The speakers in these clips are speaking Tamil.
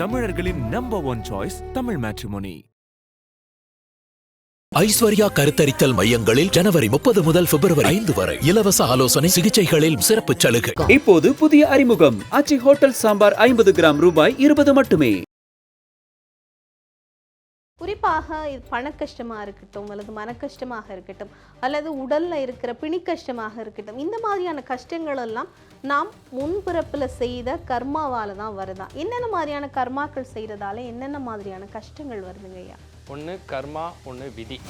தமிழர்களின் number one choice Tamil Matrimony. Aishwarya கருத்தரித்தல் மையங்களில் ஜனவரி 30 முதல் பிப்ரவரி 5 வரை இலவச ஆலோசனை சிகிச்சைகளில் சிறப்பு சலுகை. இப்போது புதிய அறிமுகம் ஆச்சி ஹோட்டல் சாம்பார் 50 கிராம் ரூபாய் 20 மட்டுமே. குறிப்பாக இது பண கஷ்டமாக இருக்கட்டும் அல்லது மன கஷ்டமாக இருக்கட்டும் அல்லது உடலில் இருக்கிற பிணி கஷ்டமாக இருக்கட்டும், இந்த மாதிரியான கஷ்டங்கள் எல்லாம் நாம் முன்பிறப்பில் செய்த கர்மாவால் தான் வருதான். என்னென்ன மாதிரியான கர்மாக்கள் செய்கிறதால என்னென்ன மாதிரியான கஷ்டங்கள் வருதுங்க ஐயா? ஒன்று கர்மா, ஒன்று விதி.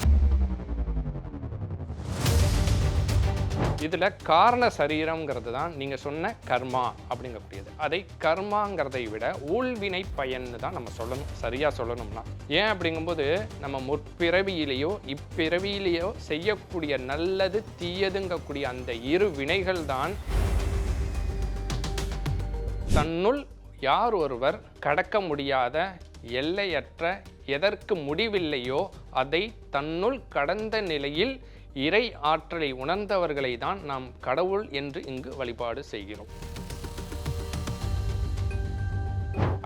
இதில் காரண சரீரம்ங்கிறது தான் நீங்கள் சொன்ன கர்மா அப்படிங்கக்கூடியது. அதை கர்மாங்கிறதை விட ஊழ்வினை பயன்னு தான் நம்ம சொல்லணும், சரியாக சொல்லணும்னா. ஏன் அப்படிங்கும்போது நம்ம முற்பிறவியிலேயோ இப்பிறவியிலேயோ செய்யக்கூடிய நல்லது தீயதுங்கக்கூடிய அந்த இரு வினைகள் தான் தன்னுள் யார் ஒருவர் கடக்க முடியாத எல்லையற்ற எதற்கு முடிவில்லையோ அதை தன்னுள் கடந்த நிலையில் இறை ஆற்றலை உணர்ந்தவர்களை தான் நாம் கடவுள் என்று இங்கு வழிபாடு செய்கிறோம்.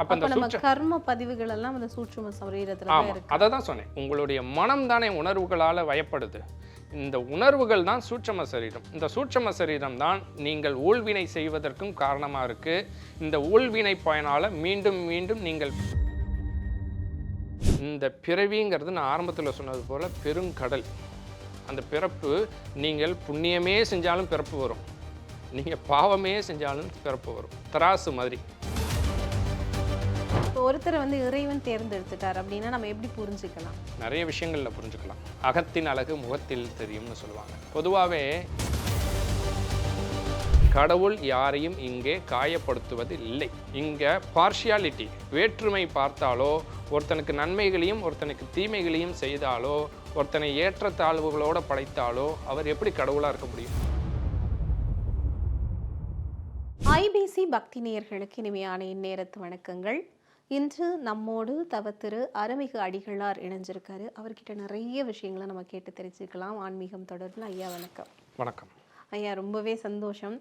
அப்ப நம்ம கர்ம பதிவுகள் எல்லாம் அந்த சூட்சும சரீரத்துல இருக்கு. அதை தான் சொன்னேன், உங்களுடைய மனம் தானே உணர்வுகளால் வயப்படுது. இந்த உணர்வுகள் தான் சூட்சும சரீரம். இந்த சூட்சும சரீரம் தான் நீங்கள் ஊழ்வினை செய்வதற்கும் காரணமாக இருக்கு. இந்த ஊழ்வினை பயனால மீண்டும் மீண்டும் நீங்கள் இந்த பிறவிங்கிறது நான் ஆரம்பத்தில் சொன்னது போல பெருங்கடல். அந்த பிறப்பு நீங்கள் புண்ணியமே செஞ்சாலும் பிறப்பு வரும், நீங்கள் பாவமே செஞ்சாலும் பிறப்பு வரும். தராசு மாதிரி. ஒருத்தரை இறைவன் தேர்ந்தெடுத்துட்டார் அப்படின்னா நம்ம எப்படி புரிஞ்சுக்கலாம்? நிறைய விஷயங்கள்ல புரிஞ்சுக்கலாம். அகத்தின் அழகு முகத்தில் தெரியும்னு சொல்லுவாங்க. பொதுவாகவே கடவுள் யாரையும் இங்கே காயப்படுத்துவது இல்லை. இங்கே பார்ஷியாலிட்டி, வேற்றுமை பார்த்தாலோ, ஒருத்தனுக்கு நன்மைகளையும் ஒருத்தனுக்கு தீமைகளையும் செய்தாலோ, ஒருத்தனை ஏற்றத்தாழ்வுகளோடு படைத்தாலோ அவர் எப்படி கடவுளாக இருக்க முடியும்? ஐபிசி பக்தி நேயர்களுக்கு இனிமையான இந்நேரத்து வணக்கங்கள். இன்று நம்மோடு தவத்திரு அருள்மிகு அடிகளார் இணைஞ்சிருக்காரு. அவர்கிட்ட நிறைய விஷயங்களை நம்ம கேட்டு தெரிஞ்சுக்கலாம் ஆன்மீகம் தொடர்பில். ஐயா வணக்கம். வணக்கம் ஐயா, ரொம்பவே சந்தோஷம்.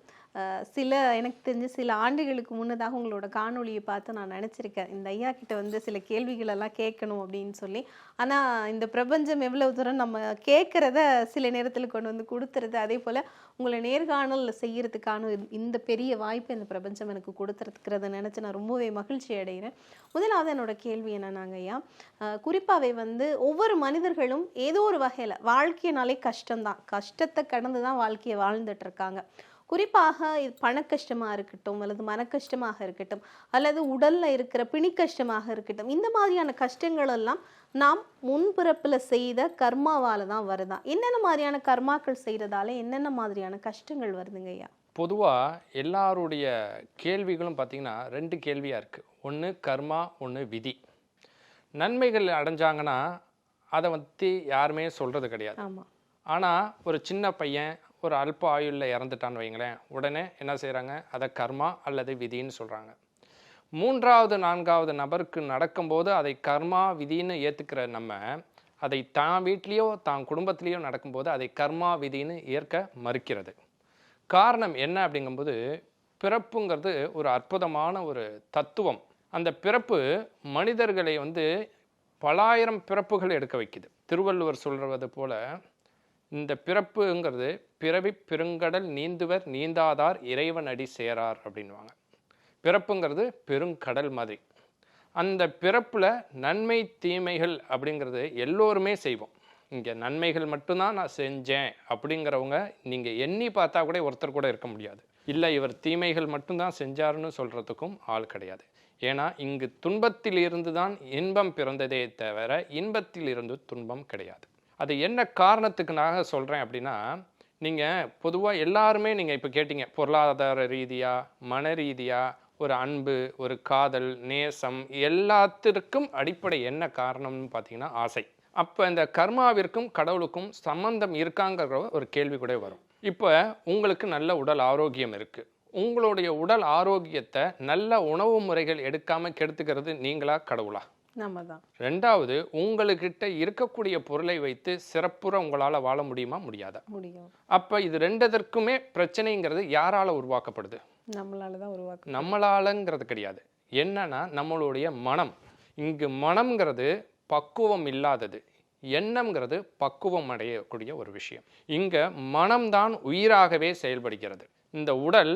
எனக்கு தெரிஞ்ச சில ஆண்டுகளுக்கு முன்னதாக உங்களோட காணொலியை பார்த்து நான் நினச்சிருக்கேன் இந்த ஐயா கிட்ட சில கேள்விகள் எல்லாம் கேட்கணும் அப்படின்னு சொல்லி. ஆனால் இந்த பிரபஞ்சம் எவ்வளவு தூரம் நம்ம கேட்குறத சில நேரத்தில் கொண்டு கொடுத்துருது. அதே போல் உங்களை நேர்காணல் செய்யறதுக்கான இந்த பெரிய வாய்ப்பு இந்த பிரபஞ்சம் எனக்கு கொடுத்துருக்கிறத நினச்சி நான் ரொம்பவே மகிழ்ச்சி அடைகிறேன். முதலாவது என்னோட கேள்வி என்னன்னாங்க ஐயா, குறிப்பாகவே ஒவ்வொரு மனிதர்களும் ஏதோ ஒரு வகையில் வாழ்க்கையினாலே கஷ்டம்தான், கஷ்டத்தை கடந்து தான் வாழ்க்கையை வாழ்ந்துட்டு இருக்காங்க. குறிப்பாக இது பண கஷ்டமாக இருக்கட்டும் அல்லது மன கஷ்டமாக இருக்கட்டும் அல்லது உடலில் இருக்கிற பிணி கஷ்டமாக இருக்கட்டும், இந்த மாதிரியான கஷ்டங்கள் எல்லாம் நாம் முன்பிறப்பில் செய்த கர்மாவால் தான் வருதான். என்னென்ன மாதிரியான கர்மாக்கள் செய்கிறதால என்னென்ன மாதிரியான கஷ்டங்கள் வருதுங்க ஐயா? பொதுவாக எல்லாருடைய கேள்விகளும் பார்த்திங்கன்னா 2 கேள்வியாக இருக்குது. ஒன்று கர்மா, ஒன்று விதி. நன்மைகள் அடைஞ்சாங்கன்னா அதை யாருமே சொல்கிறது கிடையாது. ஆமாம். ஆனால் ஒரு சின்ன பையன் ஒரு அல்ப ஆயுளில் இறந்துட்டான்னு வைங்களேன், உடனே என்ன செய்கிறாங்க, அதை கர்மா அல்லது விதின்னு சொல்கிறாங்க. 3வது 4வது நபருக்கு நடக்கும்போது அதை கர்மா விதின்னு ஏற்றுக்கிற நம்ம அதை தான் வீட்லேயோ தான் குடும்பத்திலேயோ நடக்கும்போது அதை கர்மா விதின்னு ஏற்க மறுக்கிறது. காரணம் என்ன அப்படிங்கும்போது, பிறப்புங்கிறது ஒரு அற்புதமான ஒரு தத்துவம். அந்த பிறப்பு மனிதர்களை பலாயிரம் பிறப்புகள் எடுக்க வைக்குது. திருவள்ளுவர் சொல்கிறது போல இந்த பிறப்புங்கிறது பிறவி பெருங்கடல் நீந்துவர் நீந்தாதார் இறைவன் அடி சேரார் அப்படின்வாங்க. பிறப்புங்கிறது பெருங்கடல் மாதிரி. அந்த பிறப்பில் நன்மை தீமைகள் அப்படிங்கிறது எல்லோருமே செய்வோம். இங்கே நன்மைகள் மட்டும்தான் நான் செஞ்சேன் அப்படிங்கிறவங்க நீங்கள் எண்ணி பார்த்தா கூட ஒருத்தர் கூட இருக்க முடியாது. இல்லை இவர் தீமைகள் மட்டும்தான் செஞ்சாருன்னு சொல்கிறதுக்கும் ஆள் கிடையாது. ஏன்னா இங்கு துன்பத்தில் இருந்து தான் இன்பம் பிறந்ததே தவிர இன்பத்தில் இருந்து துன்பம் கிடையாது. அது என்ன காரணத்துக்கு நான் சொல்கிறேன் அப்படின்னா, நீங்கள் பொதுவாக எல்லாருமே நீங்கள் இப்போ கேட்டீங்க, பொருளாதார ரீதியாக மன ரீதியாக ஒரு அன்பு, ஒரு காதல், நேசம், எல்லாத்திற்கும் அடிப்படை என்ன காரணம்னு பார்த்தீங்கன்னா ஆசை. அப்போ இந்த கர்மாவிற்கும் கடவுளுக்கும் சம்பந்தம் இருக்காங்கிற ஒரு கேள்வி கூட வரும். இப்போ உங்களுக்கு நல்ல உடல் ஆரோக்கியம் இருக்குது, உங்களுடைய உடல் ஆரோக்கியத்தை நல்ல உணவு முறைகள் எடுக்காமல் கெடுத்துக்கிறது நீங்களா கடவுளா? நம்ம தான். 2வது, உங்கள்கிட்ட இருக்கக்கூடிய பொருளை வைத்து சிறப்புற உங்களால் வாழ முடியுமா? முடியாதா? முடியும். அப்போ இது 2ற்குமே பிரச்சனைங்கிறது யாரால உருவாக்கப்படுது? நம்மளால தான் உருவாக்க. நம்மளாலங்கிறது கிடையாது, என்னன்னா நம்மளுடைய மனம். இங்கு மனம்ங்கிறது பக்குவம் இல்லாதது, எண்ணம்ங்கிறது பக்குவம் அடையக்கூடிய ஒரு விஷயம். இங்க மனம்தான் உயிராகவே செயல்படுகிறது. இந்த உடல்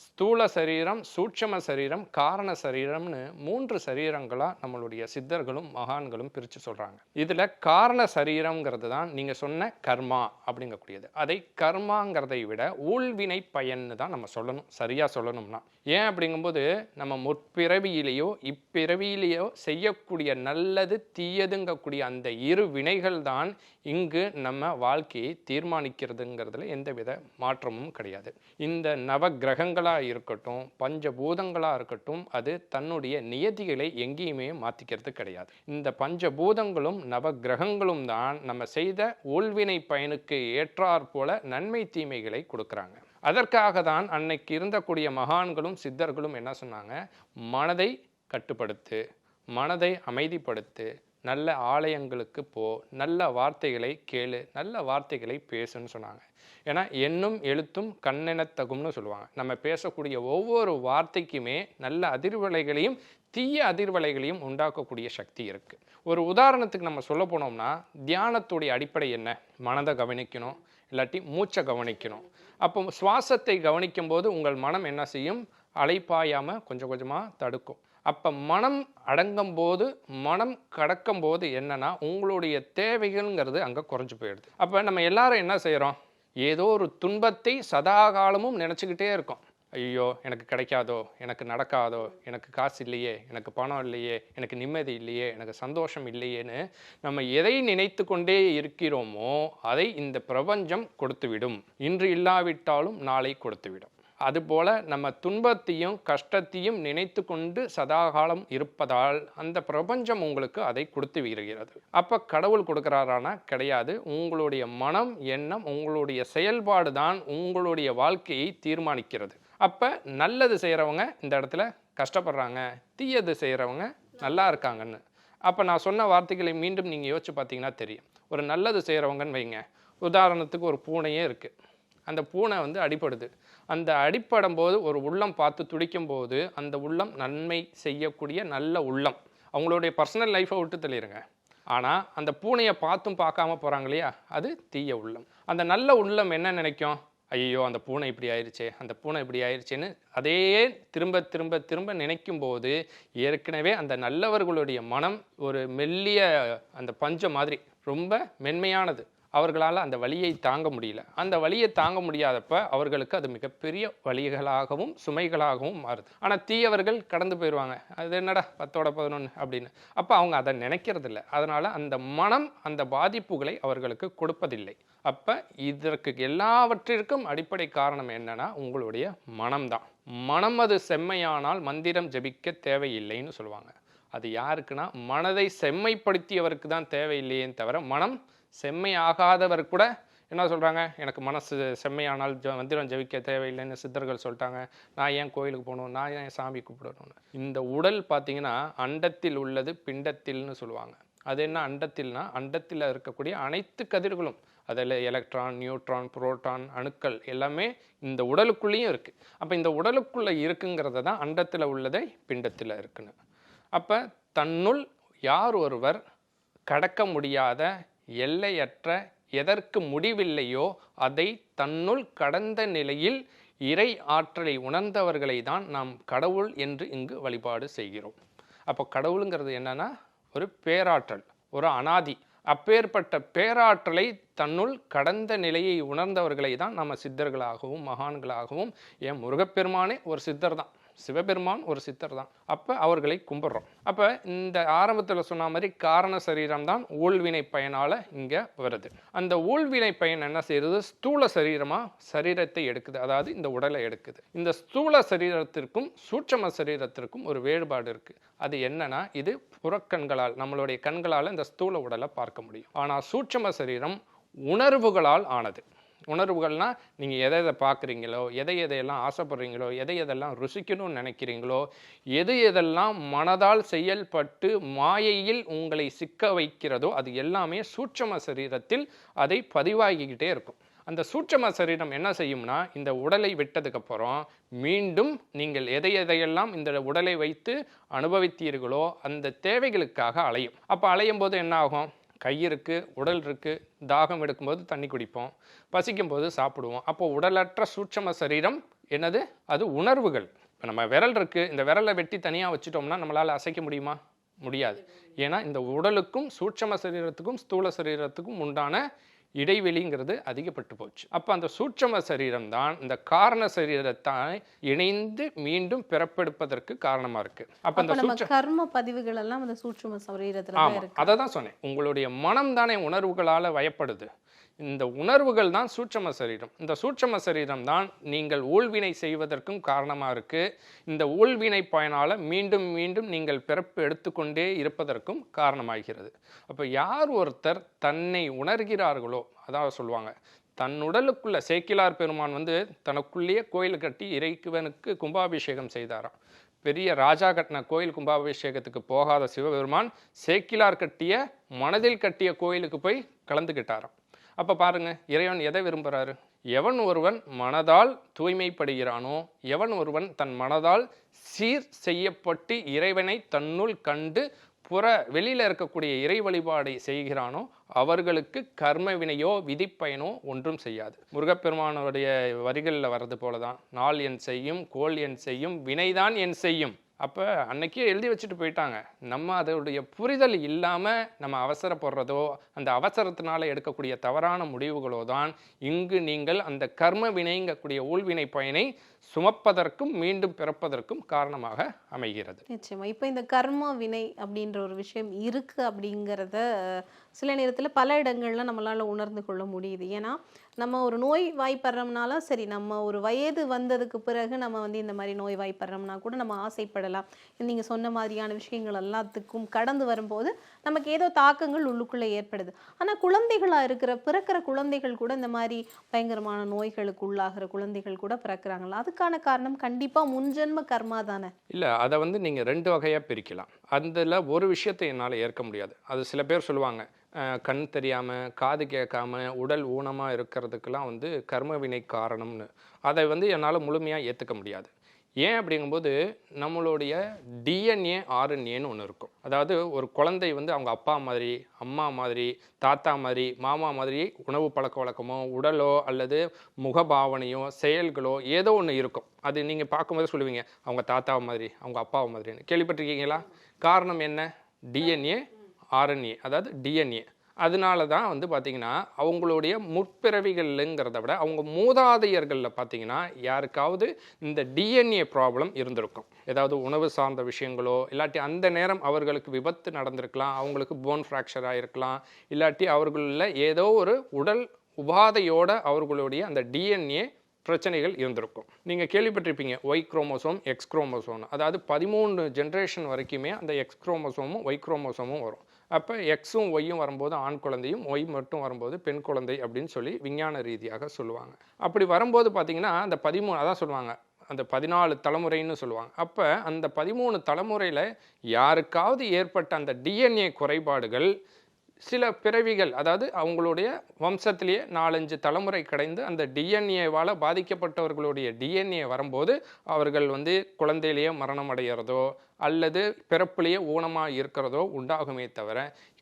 ஸ்தூல சரீரம், சூட்சம சரீரம், காரண சரீரம்னு 3 சரீரங்களா நம்மளுடைய சித்தர்களும் மகான்களும் பிரித்து சொல்றாங்க. இதுல காரண சரீரம்ங்கிறது தான் நீங்க சொன்ன கர்மா அப்படிங்கக்கூடியது. அதை கர்மாங்கிறதை விட ஊழ்வினை பயன்னு தான் நம்ம சொல்லணும், சரியா சொல்லணும்னா. ஏன் அப்படிங்கும்போது நம்ம முற்பிறவியிலேயோ இப்பிறவியிலேயோ செய்யக்கூடிய நல்லது தீயதுங்கக்கூடிய அந்த இரு வினைகள் தான் இங்கு நம்ம வாழ்க்கையை தீர்மானிக்கிறதுங்கிறதுல எந்தவித மாற்றமும் கிடையாது. இந்த நவ கிரகங்களாக இருக்கட்டும், பஞ்சபூதங்களாக இருக்கட்டும், அது தன்னுடைய நியதிகளை எங்கேயுமே மாற்றிக்கிறது கிடையாது. இந்த பஞ்சபூதங்களும் நவ கிரகங்களும் தான் நம்ம செய்த ஊழ்வினை பயனுக்கு ஏற்றாற் போல நன்மை தீமைகளை கொடுக்குறாங்க. அதற்காக தான் அன்னைக்கு இருந்தக்கூடிய மகான்களும் சித்தர்களும் என்ன சொன்னாங்க, மனதை கட்டுப்படுத்து, மனதை அமைதிப்படுத்து, நல்ல ஆலயங்களுக்கு போ, நல்ல வார்த்தைகளை கேளு, நல்ல வார்த்தைகளை பேசுன்னு சொன்னாங்க. ஏன்னா எண்ணும் எழுத்தும் கண்ணெனத்தகும்னு சொல்லுவாங்க. நம்ம பேசக்கூடிய ஒவ்வொரு வார்த்தைக்குமே நல்ல அதிர்வலைகளையும் தீய அதிர்வலைகளையும் உண்டாக்கக்கூடிய சக்தி இருக்குது. ஒரு உதாரணத்துக்கு நம்ம சொல்ல போனோம்னா, தியானத்துடைய அடிப்படை என்ன? மனதை கவனிக்கணும், இல்லாட்டி மூச்சை கவனிக்கணும். அப்போ சுவாசத்தை கவனிக்கும் போது உங்கள் மனம் என்ன செய்யும்? அலைப்பாயாமல் கொஞ்சம் கொஞ்சமாக தடுக்கும். அப்போ மனம் அடங்கும் போது, மனம் கடக்கும் போது என்னன்னா உங்களுடைய தேவைகள்ங்கிறது அங்கே குறைஞ்சி போயிடுது. அப்போ நம்ம எல்லாரும் என்ன செய்கிறோம்? ஏதோ ஒரு துன்பத்தை சதாகாலமும் நினச்சிக்கிட்டே இருக்கோம். ஐயோ எனக்கு கிடைக்காதோ, எனக்கு நடக்காதோ, எனக்கு காசு இல்லையே, எனக்கு பணம் இல்லையே, எனக்கு நிம்மதி இல்லையே, எனக்கு சந்தோஷம் இல்லையேன்னு நம்ம எதை நினைத்து கொண்டே இருக்கிறோமோ அதை இந்த பிரபஞ்சம் கொடுத்துவிடும். இன்று இல்லாவிட்டாலும் நாளை கொடுத்துவிடும். அதுபோல நம்ம துன்பத்தையும் கஷ்டத்தையும் நினைத்து கொண்டு சதாகாலம் இருப்பதால் அந்த பிரபஞ்சம் உங்களுக்கு அதை கொடுத்து வருகிறது. அப்போ கடவுள் கொடுக்குறாரானா? கிடையாது. உங்களுடைய மனம், எண்ணம், உங்களுடைய செயல்பாடு தான் உங்களுடைய வாழ்க்கையை தீர்மானிக்கிறது. அப்போ நல்லது செய்கிறவங்க இந்த இடத்துல கஷ்டப்படுறாங்க, தீயது செய்கிறவங்க நல்லா இருக்காங்கன்னு. அப்போ நான் சொன்ன வார்த்தைகளை மீண்டும் நீங்கள் யோசிச்சு பார்த்தீங்கன்னா தெரியும். ஒரு நல்லது செய்கிறவங்கன்னு வைங்க, உதாரணத்துக்கு ஒரு பூனையே இருக்குது. அந்த பூனை அடிபடுது. அந்த அடிப்படும் போது ஒரு உள்ளம் பார்த்து துடிக்கும் போது அந்த உள்ளம் நன்மை செய்யக்கூடிய நல்ல உள்ளம். அவங்களுடைய பர்சனல் லைஃப்பை விட்டு தெளிருங்க. ஆனால் அந்த பூனையை பார்த்தும் பார்க்காம போகிறாங்க இல்லையா, அது தீய உள்ளம். அந்த நல்ல உள்ளம் என்ன நினைக்கும்? ஐயோ அந்த பூனை இப்படி ஆயிடுச்சே, அந்த பூனை இப்படி ஆயிடுச்சேன்னு அதே திரும்ப திரும்ப திரும்ப நினைக்கும் போது ஏற்கனவே அந்த நல்லவர்களுடைய மனம் ஒரு மெல்லிய அந்த பஞ்சம் மாதிரி ரொம்ப மென்மையானது. அவர்களால் அந்த வலியை தாங்க முடியல. அந்த வலியை தாங்க முடியாதப்ப அவர்களுக்கு அது மிகப்பெரிய வலிகளாகவும் சுமைகளாகவும் மாறுது. ஆனால் தீயவர்கள் கடந்து போயிடுவாங்க. அது என்னடா 10/11 அப்படின்னு. அப்போ அவங்க அதை நினைக்கிறது இல்லை. அதனால் அந்த மனம் அந்த பாதிப்புகளை அவர்களுக்கு கொடுப்பதில்லை. அப்போ இதற்கு எல்லாவற்றிற்கும் அடிப்படை காரணம் என்னன்னா உங்களுடைய மனம்தான். மனம் அது செம்மையானால் மந்திரம் ஜபிக்க தேவையில்லைன்னு சொல்லுவாங்க. அது யாருக்குன்னா மனதை செம்மைப்படுத்தியவருக்கு தான் தேவையில்லையே தவிர, மனம் செம்மையாகாதவர் கூட என்ன சொல்கிறாங்க, எனக்கு மனசு செம்மையானால் மந்திரம் ஜபிக்க தேவையில்லைன்னு சித்தர்கள் சொல்லிட்டாங்க. நான் ஏன் கோயிலுக்கு போகணும், நான் ஏன் சாமி கூப்பிடணும்னு. இந்த உடல் பார்த்தீங்கன்னா அண்டத்தில் உள்ளது பிண்டத்தில்னு சொல்லுவாங்க. அது என்ன அண்டத்தில்னா, அண்டத்தில் இருக்கக்கூடிய அனைத்து கதிர்களும், அதில் எலக்ட்ரான், நியூட்ரான், புரோட்டான், அணுக்கள் எல்லாமே இந்த உடலுக்குள்ளேயும் இருக்குது. அப்போ இந்த உடலுக்குள்ளே இருக்குங்கிறத தான் அண்டத்தில் உள்ளதை பிண்டத்தில் இருக்குன்னு. அப்போ தன்னுள் யார் ஒருவர் கடக்க முடியாத எல்லையற்ற எதற்கு முடிவில்லையோ அதை தன்னுள் கடந்த நிலையில் இறை ஆற்றலை உணர்ந்தவர்களை தான் நாம் கடவுள் என்று இங்கு வழிபாடு செய்கிறோம். அப்போ கடவுளுங்கிறது என்னன்னா ஒரு பேராற்றல், ஒரு அனாதி. அப்பேற்பட்ட பேராற்றலை தன்னுள் கடந்த நிலையை உணர்ந்தவர்களை தான் நம்ம சித்தர்களாகவும் மகான்களாகவும், ஏன் முருகப்பெருமானே ஒரு சித்தர் தான், சிவபெருமான் ஒரு சித்தர் தான். அப்போ அவர்களை கும்பிட்றோம். அப்போ இந்த ஆரம்பத்தில் சொன்ன மாதிரி காரண சரீரம் தான் ஊழ்வினை பயனால் இங்கே வருது. அந்த ஊழ்வினை பயன் என்ன செய்யுது? ஸ்தூல சரீரமாக சரீரத்தை எடுக்குது, அதாவது இந்த உடலை எடுக்குது. இந்த ஸ்தூல சரீரத்திற்கும் சூட்சம சரீரத்திற்கும் ஒரு வேறுபாடு இருக்குது. அது என்னன்னா, இது புறக்கண்களால், நம்மளுடைய கண்களால் இந்த ஸ்தூல உடலை பார்க்க முடியும். ஆனால் சூட்சம சரீரம் உணர்வுகளால் ஆனது. உணர்வுகள்னா நீங்கள் எதை பார்க்குறீங்களோ, எதையெல்லாம் ஆசைப்படுறீங்களோ, எதையெல்லாம் ருசிக்கணும்னு நினைக்கிறீங்களோ, எதெல்லாம் மனதால் செயல்பட்டு மாயையில் உங்களை சிக்க வைக்கிறதோ அது எல்லாமே சூட்சம சரீரத்தில் அதை பதிவாகிக்கிட்டே இருக்கும். அந்த சூட்சும சரீரம் என்ன செய்யும்னா இந்த உடலை விட்டதுக்கப்புறம் மீண்டும் நீங்கள் எதையெல்லாம் இந்த உடலை வைத்து அனுபவித்தீர்களோ அந்த தேவைகளுக்காக அலையும். அப்போ அலையும் போது என்ன ஆகும்? கை இருக்குது, உடல் இருக்குது, தாகம் எடுக்கும்போது தண்ணி குடிப்போம், பசிக்கும் போது சாப்பிடுவோம். அப்போ உடலற்ற சூட்சும சரீரம் என்னது? அது உணர்வுகள். இப்போ நம்ம விரல் இருக்குது, இந்த விரலை வெட்டி தனியாக வச்சுட்டோம்னா நம்மளால் அசைக்க முடியுமா? முடியாது. ஏன்னா இந்த உடலுக்கும் சூட்சும சரீரத்துக்கும் ஸ்தூல சரீரத்துக்கும் உண்டான இடைவெளிங்கிறது அதிகப்பட்டு போச்சு. அப்போ அந்த சூட்சும சரீரம் தான் இந்த காரண சரீரத்தை இணைந்து மீண்டும் பிறப்பெடுப்பதற்கு காரணமா இருக்கு. அப்போ அந்த கர்ம பதிவுகள் எல்லாம் அந்த சூட்சும சரீரத்துல இருக்கு. அதை தான் சொன்னேன், உங்களுடைய மனம் தானே உணர்வுகளால் வயப்படுது. இந்த உணர்வுகள் தான் சூட்சும சரீரம். இந்த சூட்சும சரீரம் தான் நீங்கள் ஊழ்வினை செய்வதற்கும் காரணமாக இருக்குது. இந்த ஊழ்வினை பயனால் மீண்டும் மீண்டும் நீங்கள் பிறப்பு எடுத்துக்கொண்டே இருப்பதற்கும் காரணமாகிறது. அப்போ யார் ஒருத்தர் தன்னை உணர்கிறார்களோ, அதாவது சொல்லுவாங்க, தன் உடலுக்குள்ள சேக்கிலார் பெருமான் தனக்குள்ளேயே கோயில் கட்டி இறைவனுக்கு கும்பாபிஷேகம் செய்தாராம். பெரிய ராஜா கட்டின கோயில் கும்பாபிஷேகத்துக்கு போகாத சிவபெருமான் சேக்கிலார் கட்டிய மனதில் கட்டிய கோயிலுக்கு போய் கலந்துக்கிட்டாராம். அப்போ பாருங்க, இறைவன் எதை விரும்புகிறாரு? எவன் ஒருவன் மனதால் தூய்மைப்படுகிறானோ, எவன் ஒருவன் தன் மனதால் சீர் செய்யப்பட்டு இறைவனை தன்னுள் கண்டு வெளியில் இருக்கக்கூடிய இறை வழிபாடை செய்கிறானோ அவர்களுக்கு கர்ம வினையோ விதிப்பயனோ ஒன்றும் செய்யாது. முருகப்பெருமானுடைய வரிகளில் வர்றது போலதான், நாள் என் செய்யும், கோள் என் செய்யும், வினைதான் என் செய்யும். அப்போ அன்னைக்கே எழுதி வச்சுட்டு போயிட்டாங்க. நம்ம அதோடைய புரிதல் இல்லாமல் நம்ம அவசரப்படுறதோ, அந்த அவசரத்தினால எடுக்கக்கூடிய தவறான முடிவுகளோ தான் இங்கு நீங்கள் அந்த கர்ம வினைங்கக்கூடிய ஊழ்வினை பயனை சுமப்பதற்கும் மீண்டும் பிறப்பதற்கும் காரணமாக அமைகிறது. நிச்சயமா. இப்போ இந்த கர்ம வினை அப்படின்ற ஒரு விஷயம் இருக்கு அப்படிங்கிறத சில நேரத்தில் பல இடங்கள்ல நம்மளால உணர்ந்து கொள்ள முடியுது. ஏன்னா நம்ம ஒரு நோய் வாய்ப்படுறோம்னால சரி, நம்ம ஒரு வயது வந்ததுக்கு பிறகு நம்ம இந்த மாதிரி நோய் வாய்ப்படுறோம்னா கூட நம்ம ஆசைப்படலாம். நீங்கள் சொன்ன மாதிரியான விஷயங்கள் எல்லாத்துக்கும் கடந்து வரும்போது நமக்கு ஏதோ தாக்கங்கள் உள்ளுக்குள்ளே ஏற்படுது. ஆனால் குழந்தைகளாக பிறக்கிற குழந்தைகள் கூட இந்த மாதிரி பயங்கரமான நோய்களுக்கு உள்ளாகிற குழந்தைகள் கூட பிறக்கிறாங்களா? அதுக்கான காரணம் கண்டிப்பாக முன்ஜென்ம கர்மா தானே? இல்லை, அதை நீங்கள் 2 வகையாக பிரிக்கலாம். அதில் ஒரு விஷயத்தை என்னால் ஏற்க முடியாது. அது சில பேர் சொல்லுவாங்க, கண் தெரியாமல், காது கேட்காம, உடல் ஊனமாக இருக்கிறதுக்கெல்லாம் கர்ம வினை காரணம்னு. அதை என்னால் முழுமையாக ஏற்றுக்க முடியாது. ஏன் அப்படிங்கும்போது நம்மளுடைய டிஎன்ஏ ஆர்என்ஏன்னு ஒன்று இருக்கும். அதாவது ஒரு குழந்தை அவங்க அப்பா மாதிரி, அம்மா மாதிரி, தாத்தா மாதிரி, மாமா மாதிரி உணவு பழக்க வழக்கமோ, உடலோ அல்லது முகபாவனையோ, செயல்களோ ஏதோ ஒன்று இருக்கும். அது நீங்கள் பார்க்கும்போது சொல்லுவீங்க, அவங்க தாத்தாவை மாதிரி, அவங்க அப்பாவை மாதிரின்னு. கேள்விப்பட்டிருக்கீங்களா? காரணம் என்ன? டிஎன்ஏ ஆர்என்ஏ, அதாவது டிஎன்ஏ. அதனால தான் பார்த்தீங்கன்னா அவங்களுடைய முற்பிறவிகள்ங்கிறத விட அவங்க மூதாதையர்களில் பார்த்தீங்கன்னா யாருக்காவது இந்த டிஎன்ஏ ப்ராப்ளம் இருந்திருக்கும். ஏதாவது உணவு சார்ந்த விஷயங்களோ, இல்லாட்டி அந்த நேரம் அவர்களுக்கு விபத்து நடந்திருக்கலாம், அவங்களுக்கு போன் ஃப்ராக்சர் ஆகிருக்கலாம், இல்லாட்டி அவர்களில் ஏதோ ஒரு உடல் உபாதையோட அவர்களுடைய அந்த டிஎன்ஏ பிரச்சனைகள் இருந்திருக்கும். நீங்கள் கேள்விப்பட்டிருப்பீங்க ஒய் குரோமோசோம், எக்ஸ் குரோமோசோம். அதாவது 13 ஜென்ரேஷன் வரைக்குமே அந்த எக்ஸ் குரோமோசோமும் ஒய் குரோமோசோமும் வரும். அப்போ எக்ஸும் ஒய்யும் வரும்போது ஆண் குழந்தையும், ஒய் மட்டும் வரும்போது பெண் குழந்தை அப்படின்னு சொல்லி விஞ்ஞான ரீதியாக சொல்லுவாங்க. அப்படி வரும்போது பார்த்தீங்கன்னா அந்த 13, அதான் சொல்லுவாங்க, அந்த 14 தலைமுறைன்னு சொல்லுவாங்க. அப்போ அந்த 13 தலைமுறையில் யாருக்காவது ஏற்பட்ட அந்த டிஎன்ஏ குறைபாடுகள் சில பிறவிகள், அதாவது அவங்களுடைய வம்சத்திலேயே 4-5 தலைமுறை கிடைந்து அந்த டிஎன்ஏவால் பாதிக்கப்பட்டவர்களுடைய டிஎன்ஏ வரும்போது அவர்கள் குழந்தையிலேயே மரணம் அடைகிறதோ அல்லது பிறப்பிலேயே ஊனமாக இருக்கிறதோ உண்டாகுமே தவிர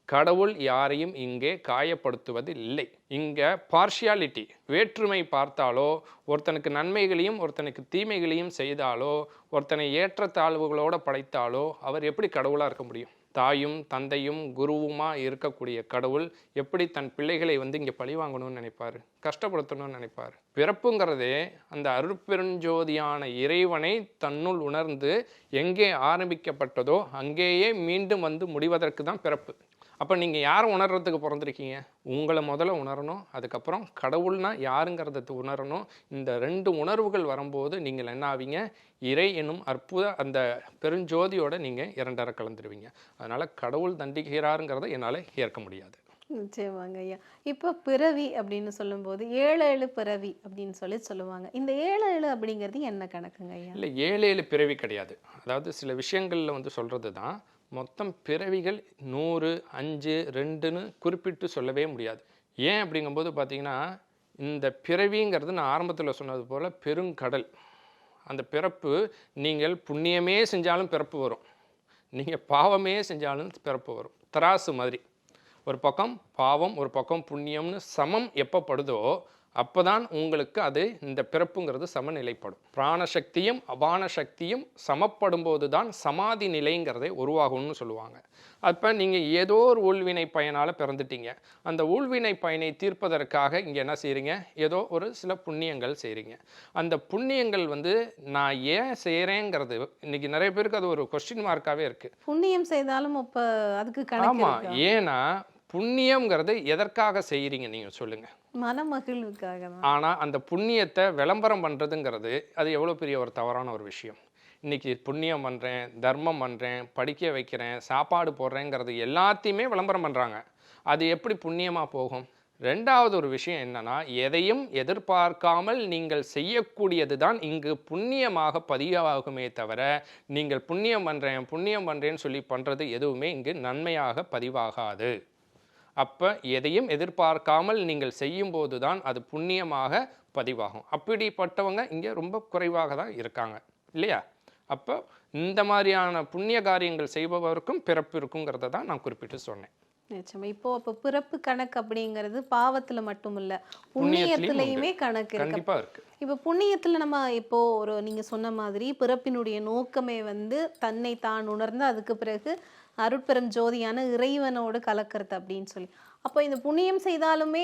கடவுள் யாரையும் இங்கே காயப்படுத்துவது இல்லை. இங்கே பார்ஷியாலிட்டி, வேற்றுமை பார்த்தாலோ, ஒருத்தனுக்கு நன்மைகளையும் ஒருத்தனுக்கு தீமைகளையும் செய்தாலோ, ஒருத்தனை ஏற்றத்தாழ்வுகளோடு படைத்தாலோ அவர் எப்படி கடவுளாக இருக்க முடியும்? தாயும் தந்தையும் குருவுமா இருக்கக்கூடிய கடவுள் எப்படி தன் பிள்ளைகளை இங்கே பழி வாங்கணும்னு நினைப்பார், கஷ்டப்படுத்தணும்னு நினைப்பார்? பிறப்புங்கிறதே அந்த அருட்பெருஞ்சோதியான இறைவனை தன்னுள் உணர்ந்து எங்கே ஆரம்பிக்கப்பட்டதோ அங்கேயே மீண்டும் முடிவதற்கு தான் பிறப்பு. அப்போ நீங்கள் யாரை உணர்றதுக்கு பிறந்திருக்கீங்க? உங்களை முதல்ல உணரணும், அதுக்கப்புறம் கடவுள்னா யாருங்கிறத உணரணும். இந்த 2 உணர்வுகள் வரும்போது நீங்கள் என்ன ஆவீங்க? இறை என்னும் அற்புத அந்த பெருஞ்சோதியோட நீங்கள் 2 கலந்துருவீங்க. அதனால் கடவுள் தண்டிக்கிறாருங்கிறத என்னால் ஏற்க முடியாது. நிச்சயமாங்க ஐயா. இப்போ பிறவி அப்படின்னு சொல்லும்போது 7 பிறவி அப்படின்னு சொல்லுவாங்க. இந்த 7 அப்படிங்கிறது என்ன கணக்குங்க ஐயா? இல்லை, 7 பிறவி கிடையாது. அதாவது சில விஷயங்களில் சொல்கிறது தான் மொத்தம் பிறவிகள் 100, 5, 2ன்னு குறிப்பிட்டு சொல்லவே முடியாது. ஏன் அப்படிங்கும்போது பார்த்தீங்கன்னா இந்த பிறவிங்கிறது நான் ஆரம்பத்தில் சொன்னது போல் பெருங்கடல். அந்த பிறப்பு நீங்கள் புண்ணியமே செஞ்சாலும் பிறப்பு வரும், நீங்கள் பாவமே செஞ்சாலும் பிறப்பு வரும். தராசு மாதிரி ஒரு பக்கம் பாவம் ஒரு பக்கம் புண்ணியம்னு சமம் எப்போ படுதோ அப்போ தான் உங்களுக்கு அது இந்த பிறப்புங்கிறது சமநிலைப்படும். பிராணசக்தியும் அபான சக்தியும் சமப்படும் போது தான் சமாதி நிலைங்கிறதை உருவாகும்னு சொல்லுவாங்க. அப்போ நீங்கள் ஏதோ ஒரு ஊழ்வினை பயனால் பிறந்துட்டீங்க. அந்த ஊழ்வினை பயனை தீர்ப்பதற்காக இங்கே என்ன செய்கிறீங்க, ஏதோ ஒரு சில புண்ணியங்கள் செய்கிறீங்க. அந்த புண்ணியங்கள் நான் ஏன் செய்கிறேங்கிறது இன்றைக்கி நிறைய பேருக்கு அது ஒரு கொஸ்டின் மார்க்காகவே இருக்குது. புண்ணியம் செய்தாலும் அப்போ அதுக்கு கணக்கு ஆமாம், ஏன்னா புண்ணியம்ங்கிறது எதற்காக செய்கிறீங்க நீங்கள் சொல்லுங்கள்? மனமகிழ்வுக்காக தான். ஆனால் அந்த புண்ணியத்தை விளம்பரம் பண்ணுறதுங்கிறது அது எவ்வளோ பெரிய ஒரு தவறான ஒரு விஷயம். இன்றைக்கி புண்ணியம் பண்ணுறேன், தர்மம் பண்ணுறேன், படிக்க வைக்கிறேன், சாப்பாடு போடுறேங்கிறது எல்லாத்தையுமே விளம்பரம் பண்ணுறாங்க. அது எப்படி புண்ணியமாக போகும்? ரெண்டாவது ஒரு விஷயம் என்னன்னா, எதையும் எதிர்பார்க்காமல் நீங்கள் செய்யக்கூடியது தான் இங்கு புண்ணியமாக பதிவாகுமே தவிர, நீங்கள் புண்ணியம் பண்ணுறேன்னு சொல்லி பண்ணுறது எதுவுமே இங்கு நன்மையாக பதிவாகாது. அப்போ எதையும் எதிர்பார்க்காமல் நீங்கள் செய்யும்போது தான் அது புண்ணியமாக பதிவாகும். அப்படிப்பட்டவங்க இங்கே ரொம்ப குறைவாக தான் இருக்காங்க இல்லையா? அப்போ இந்த மாதிரியான புண்ணிய காரியங்கள் செய்பவருக்கும் பிறப்பு இருக்குங்கிறத தான் நான் குறிப்பிட்டு சொன்னேன். நிச்சயமா. அப்போ பிறப்பு கணக்கு அப்படிங்கிறது பாவத்துல மட்டும் இல்ல, புண்ணியத்திலையுமே கணக்கு கண்டிப்பா இருக்கு. இப்போ புண்ணியத்துல நம்ம இப்போ நீங்க சொன்ன மாதிரி பிறப்பினுடைய நோக்கமே தன்னை தான் உணர்ந்து அதுக்கு பிறகு அருட்பெரும் ஜோதியான இறைவனோடு கலக்கிறது அப்படின்னு சொல்லி, அப்போ இந்த புண்ணியம் செய்தாலுமே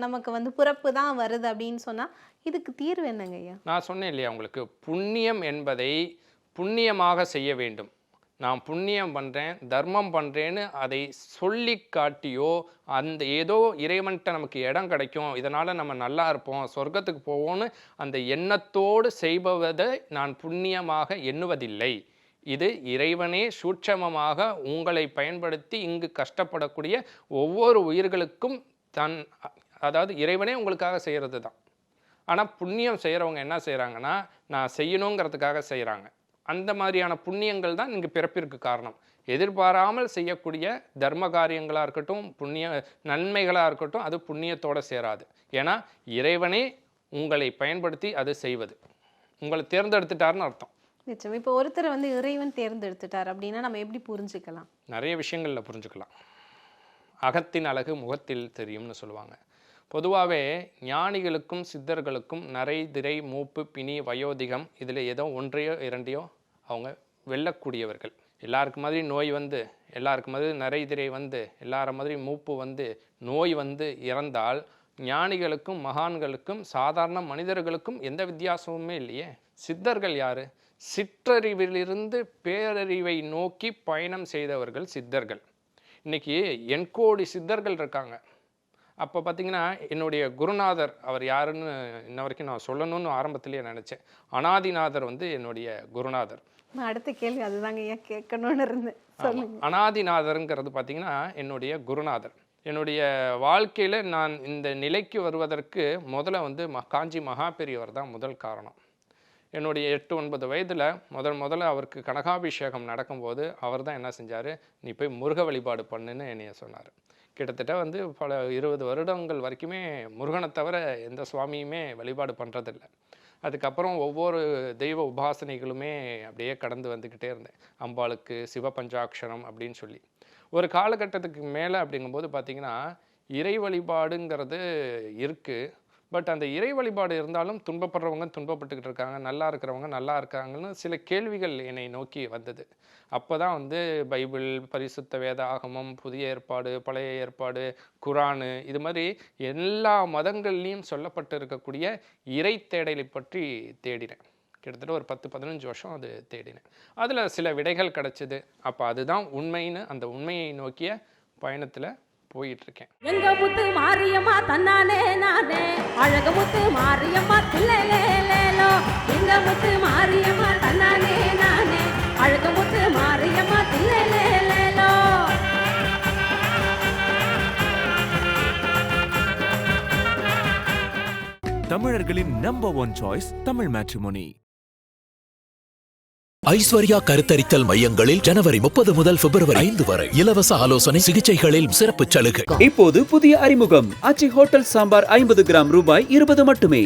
நமக்கு பிறப்பு தான் வருது அப்படின்னு சொன்னா இதுக்கு தீர்வு என்னங்க ஐயா? நான் சொன்னேன் இல்லையா உங்களுக்கு, புண்ணியம் என்பதை புண்ணியமாக செய்ய வேண்டும். நான் புண்ணியம் பண்ணுறேன் தர்மம் பண்ணுறேன்னு அதை சொல்லி காட்டியோ அந்த ஏதோ இறைவன்கிட்ட நமக்கு இடம் கிடைக்கும், இதனால் நம்ம நல்லா இருப்போம், சொர்க்கத்துக்கு போவோன்னு அந்த எண்ணத்தோடு செய்பவதை நான் புண்ணியமாக எண்ணுவதில்லை. இது இறைவனே சூட்சமமாக உங்களை பயன்படுத்தி இங்கு கஷ்டப்படக்கூடிய ஒவ்வொரு உயிர்களுக்கும் அதாவது இறைவனே உங்களுக்காக செய்கிறது தான். ஆனால் புண்ணியம் செய்கிறவங்க என்ன செய்கிறாங்கன்னா, நான் செய்யணுங்கிறதுக்காக செய்கிறாங்க. அந்த மாதிரியான புண்ணியங்கள் தான் இங்கு பிறப்பிற்கு காரணம். எதிர்பாராமல் செய்யக்கூடிய தர்ம காரியங்களாக இருக்கட்டும், புண்ணிய நன்மைகளாக இருக்கட்டும், அது புண்ணியத்தோடு சேராது. ஏன்னா இறைவனே உங்களை பயன்படுத்தி அது செய்வது, உங்களை தேர்ந்தெடுத்துட்டாருன்னு அர்த்தம். நிச்சயம். இப்போ ஒருத்தர் இறைவன் தேர்ந்தெடுத்துட்டார் அப்படின்னா நம்ம எப்படி புரிஞ்சுக்கலாம்? நிறைய விஷயங்களில் புரிஞ்சுக்கலாம். அகத்தின் அழகு முகத்தில் தெரியும்னு சொல்லுவாங்க. பொதுவாகவே ஞானிகளுக்கும் சித்தர்களுக்கும் நரை திரை மூப்பு பிணி வயோதிகம் இதில் ஏதோ ஒன்றையோ இரண்டையோ அவங்க வெல்லக்கூடியவர்கள். எல்லாருக்கு மாதிரி நோய் எல்லாருக்கு மாதிரி நரை திரை எல்லார மாதிரி மூப்பு நோய் இறந்தால் ஞானிகளுக்கும் மகான்களுக்கும் சாதாரண மனிதர்களுக்கும் எந்த வித்தியாசமுமே இல்லையே. சித்தர்கள் யாரு? சிற்றறிவிலிருந்து பேரறிவை நோக்கி பயணம் செய்தவர்கள் சித்தர்கள். இன்னைக்கு எண்கோடி சித்தர்கள் இருக்காங்க. அப்போ பார்த்தீங்கன்னா என்னுடைய குருநாதர் அவர் யாருன்னு இன்ன வரைக்கும் நான் சொல்லணும்னு ஆரம்பத்திலேயே நினச்சேன். அனாதிநாதர் என்னுடைய குருநாதர். அடுத்த கேள்வி அதுதாங்க ஏன் கேட்கணும்னு இருந்தேன். அனாதிநாதருங்கிறது பார்த்தீங்கன்னா என்னுடைய குருநாதர். என்னுடைய வாழ்க்கையில் நான் இந்த நிலைக்கு வருவதற்கு முதல்ல காஞ்சி மகாபெரியவர் தான் முதல் காரணம். என்னுடைய 8-9 வயதில் முதல்ல அவருக்கு கனகாபிஷேகம் நடக்கும்போது அவர் தான் என்ன செஞ்சார், நீ போய் முருக வழிபாடு பண்ணுன்னு என்னைய சொன்னார். கிட்டத்தட்ட பல 20 வருடங்கள் வரைக்குமே முருகனை தவிர எந்த சுவாமியுமே வழிபாடு பண்ணுறதில்ல. அதுக்கப்புறம் ஒவ்வொரு தெய்வ உபாசனைகளுமே அப்படியே கடந்து வந்துக்கிட்டே இருந்தேன். அம்பாளுக்கு சிவபஞ்சாட்சரம் அப்படின்னு சொல்லி ஒரு காலகட்டத்துக்கு மேலே அப்படிங்கும்போது பார்த்திங்கன்னா இறை வழிபாடுங்கிறது இருக்குது. பட் அந்த இறை வழிபாடு இருந்தாலும் துன்பப்படுறவங்க துன்பப்பட்டுக்கிட்டு இருக்காங்க, நல்லா இருக்கிறவங்க நல்லா இருக்காங்கன்னு சில கேள்விகள் என்னை நோக்கி வந்தது. அப்போ தான் பைபிள், பரிசுத்த வேத ஆகமம், புதிய ஏற்பாடு, பழைய ஏற்பாடு, குரானு, இது மாதிரி எல்லா மதங்கள்லேயும் சொல்லப்பட்டு இருக்கக்கூடிய இறை தேடலை பற்றி தேடினேன். கிட்டத்தட்ட ஒரு 10-15 வருஷம் அது தேடினேன். அதில் சில விடைகள் கிடச்சிது. அப்போ அதுதான் உண்மைன்னு அந்த உண்மையை நோக்கிய பயணத்தில் போயிட்டுருக்கேன். எங்க முத்து மாரியம்மா தன்னானே நானே, அழக முத்து மாரியம்மா தில்லேலேலோ. எங்க முத்து மாரியம்மா தன்னானே நானே, அழக முத்து மாரியம்மா தில்லேலேலோ. தமிழர்களின் number 1 choice Tamil Matrimony. Aishwarya கருத்தரித்தல் மையங்களில் ஜனவரி 30 முதல் பிப்ரவரி 5 வரை இலவச ஆலோசனை சிகிச்சைகளில் சிறப்பு சலுகை. இப்போது புதிய அறிமுகம் ஆச்சி ஹோட்டல் சாம்பார் 50 கிராம் ரூபாய் 20 மட்டுமே.